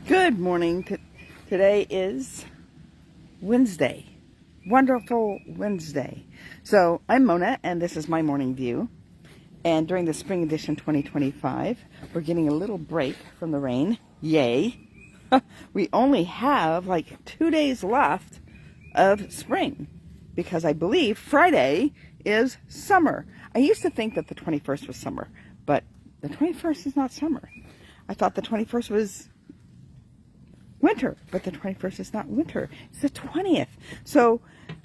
Good morning. Today is Wednesday. Wonderful Wednesday. So I'm Mona, and this is my morning view. And during the Spring Edition 2025, we're getting a little break from the rain. Yay. We only have like 2 days left of spring because I believe Friday is summer. I used to think that the 21st was summer, but the 21st is not summer. I thought the 21st was winter, but the 21st is not winter. It's the 20th. So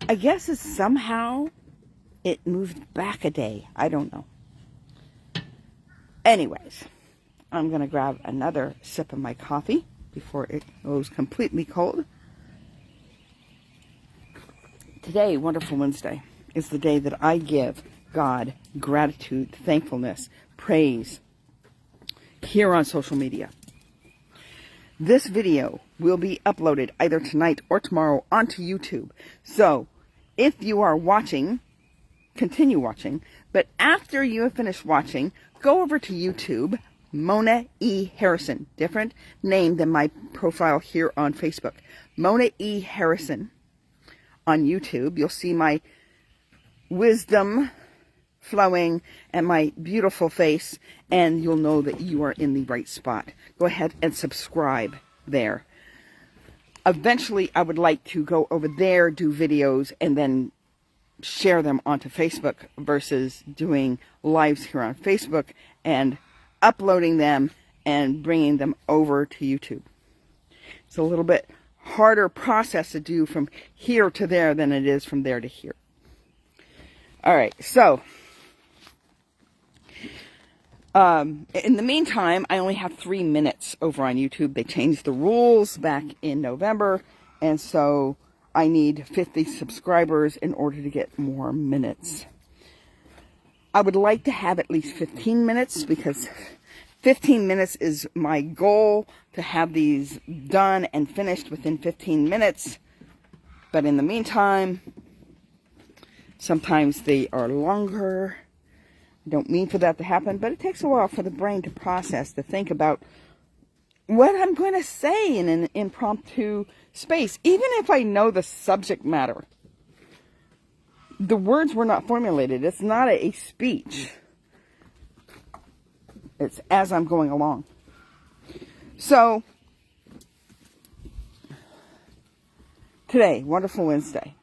I guess it's somehow it moved back a day. I don't know. Anyways, I'm going to grab another sip of my coffee before it goes completely cold. Today, Wonderful Wednesday, is the day that I give God gratitude, thankfulness, praise here on social media. This video will be uploaded either tonight or tomorrow onto YouTube. So if you are watching, continue watching. But after you have finished watching, go over to YouTube, Mona E. Harrison. Different name than my profile here on Facebook. Mona E. Harrison on YouTube. You'll see my wisdom flowing and my beautiful face, and you'll know that you are in the right spot. Go ahead and subscribe there. Eventually, I would like to go over there, do videos, and then share them onto Facebook versus doing lives here on Facebook and uploading them and bringing them over to YouTube. It's a little bit harder process to do from here to there than it is from there to here. All right, so in the meantime, I only have 3 minutes over on YouTube. They changed the rules back in November, and so I need 50 subscribers in order to get more minutes. I would like to have at least 15 minutes because 15 minutes is my goal, to have these done and finished within 15 minutes. But in the meantime, sometimes they are longer. I don't mean for that to happen, but it takes a while for the brain to process, to think about what I'm going to say in an impromptu space. Even if I know the subject matter, the words were not formulated. It's not a speech. It's as I'm going along. So, today, Wonderful Wednesday.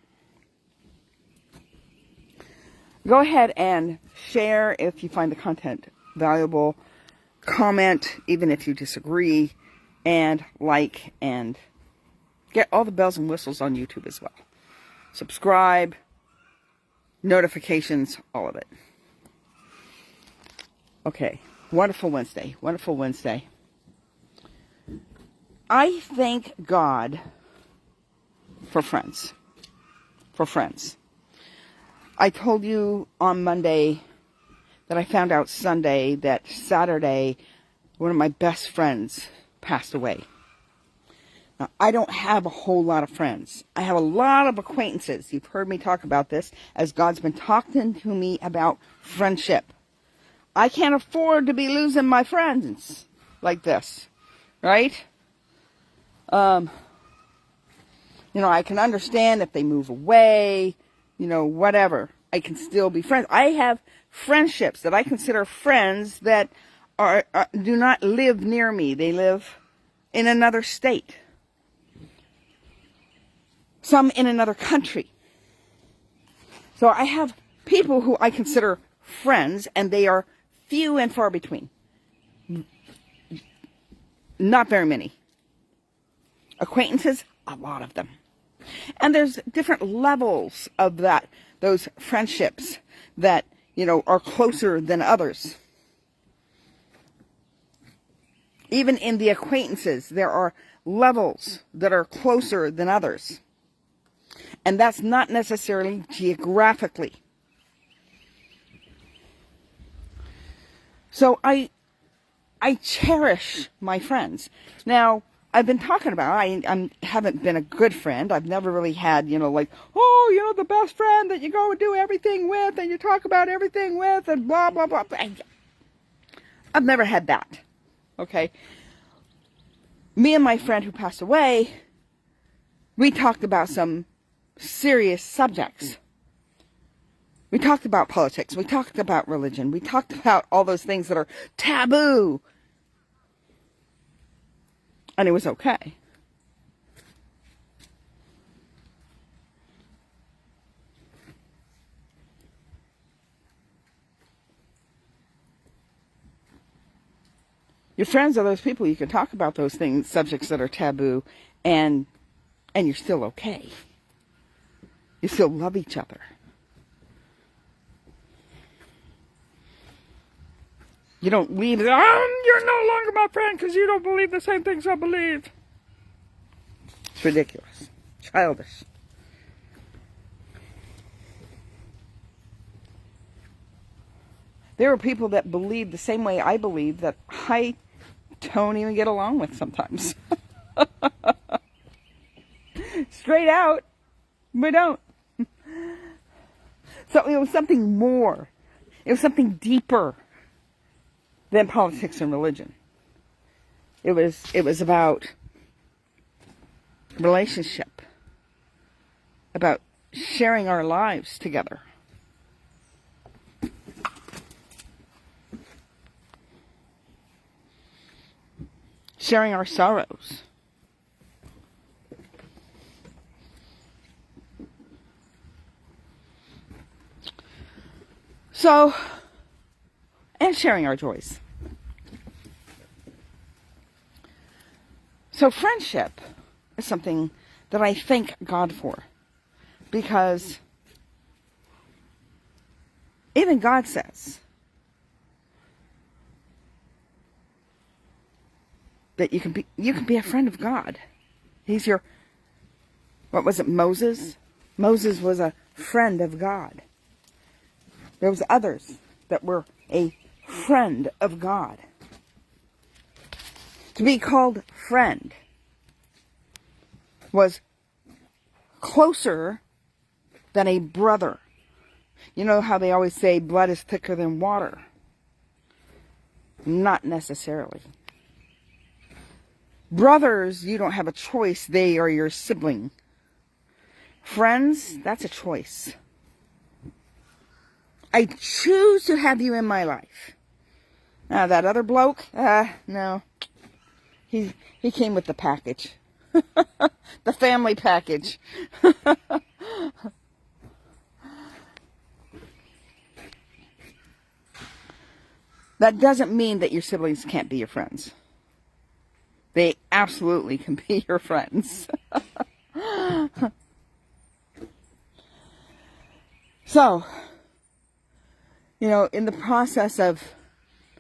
Go ahead and share if you find the content valuable. Comment even if you disagree. And like and get all the bells and whistles on YouTube as well. Subscribe, notifications, all of it. Okay, Wonderful Wednesday. Wonderful Wednesday. I thank God for friends. For friends. I told you on Monday that I found out Sunday that Saturday one of my best friends passed away. Now, I don't have a whole lot of friends. I have a lot of acquaintances. You've heard me talk about this as God's been talking to me about friendship. I can't afford to be losing my friends like this, right? I can understand if they move away, whatever. I can still be friends. I have friendships that I consider friends that do not live near me. They live in another state. Some in another country. So I have people who I consider friends, and they are few and far between. Not very many. Acquaintances, a lot of them. And there's different levels of those friendships that, are closer than others. Even in the acquaintances, there are levels that are closer than others. And that's not necessarily geographically. So I cherish my friends. Now, I've been talking about, I haven't been a good friend. I've never really had, the best friend that you go and do everything with and you talk about everything with and blah, blah, blah. I've never had that. Okay? me and my friend who passed away, we talked about some serious subjects. We talked about politics. We talked about religion. We talked about all those things that are taboo. And it was okay. Your friends are those people you can talk about those things, subjects that are taboo, and you're still okay. You still love each other. You don't leave, you're no longer my friend because you don't believe the same things I believe. It's ridiculous. Childish. There are people that believe the same way I believe that I don't even get along with sometimes. Straight out, we don't. So it was something more. It was something deeper than politics and religion. It was about relationship, about sharing our lives together. Sharing our sorrows. So, and sharing our joys. So friendship is something that I thank God for, because even God says that you can be a friend of God. He's your, what was it, Moses? Moses was a friend of God. There was others that were a friend of God. To be called friend was closer than a brother. You know how they always say blood is thicker than water? Not necessarily. Brothers, you don't have a choice. They are your sibling. Friends, that's a choice. I choose to have you in my life. Now, that other bloke, no. He came with the package. The family package. That doesn't mean that your siblings can't be your friends. They absolutely can be your friends. So, in the process of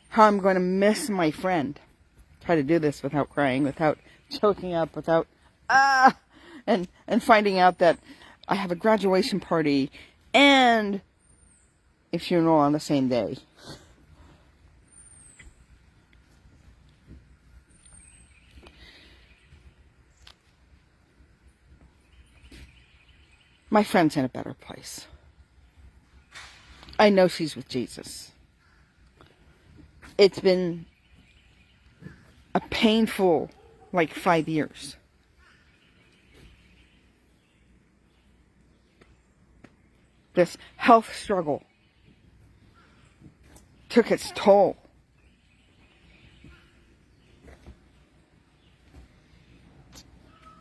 how I'm going to miss my friend, try to do this without crying, without choking up, without, and finding out that I have a graduation party and a funeral on the same day. My friend's in a better place. I know she's with Jesus. It's been a painful, 5 years. This health struggle took its toll.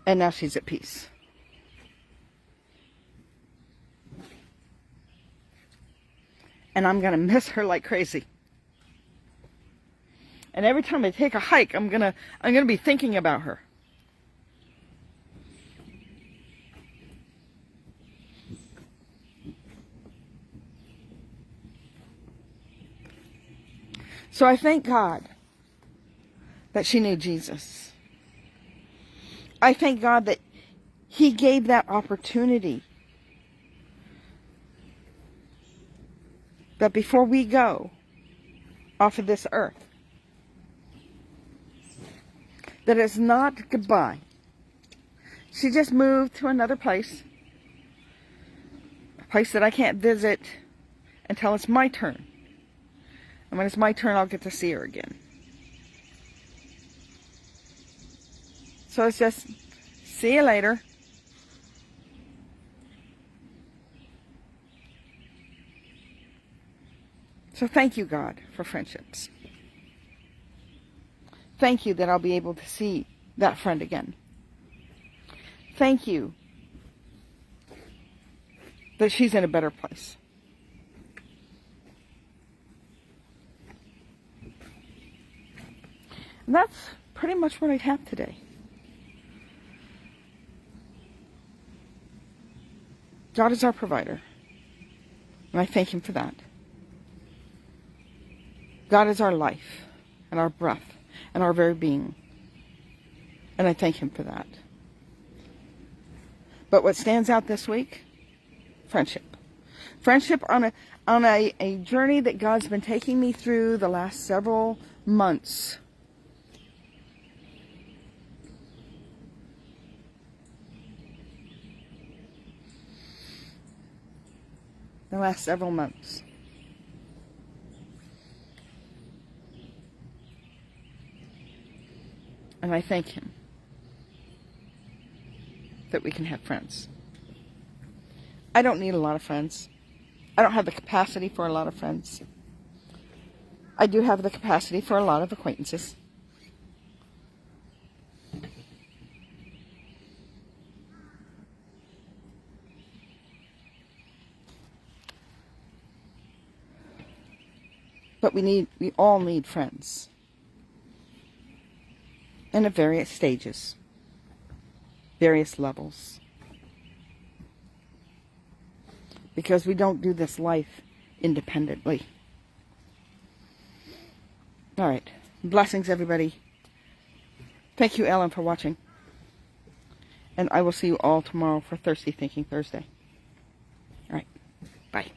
And now she's at peace. And I'm going to miss her like crazy. And every time I take a hike, I'm going to be thinking about her. So I thank God that she knew Jesus. I thank God that He gave that opportunity. That before we go off of this earth, that it's not goodbye. She just moved to another place. A place that I can't visit until it's my turn. And when it's my turn, I'll get to see her again. So it's just, see you later. So thank you, God, for friendships. Thank you that I'll be able to see that friend again. Thank you that she's in a better place. And that's pretty much what I have today. God is our provider, and I thank Him for that. God is our life, and our breath, and our very being, and I thank Him for that. But what stands out this week? Friendship. Friendship on a journey that God's been taking me through the last several months. The last several months. And I thank Him that we can have friends. I don't need a lot of friends. I don't have the capacity for a lot of friends. I do have the capacity for a lot of acquaintances. But we all need friends. And at various stages. Various levels. Because we don't do this life independently. All right. Blessings, everybody. Thank you, Ellen, for watching. And I will see you all tomorrow for Thirsty Thinking Thursday. All right. Bye.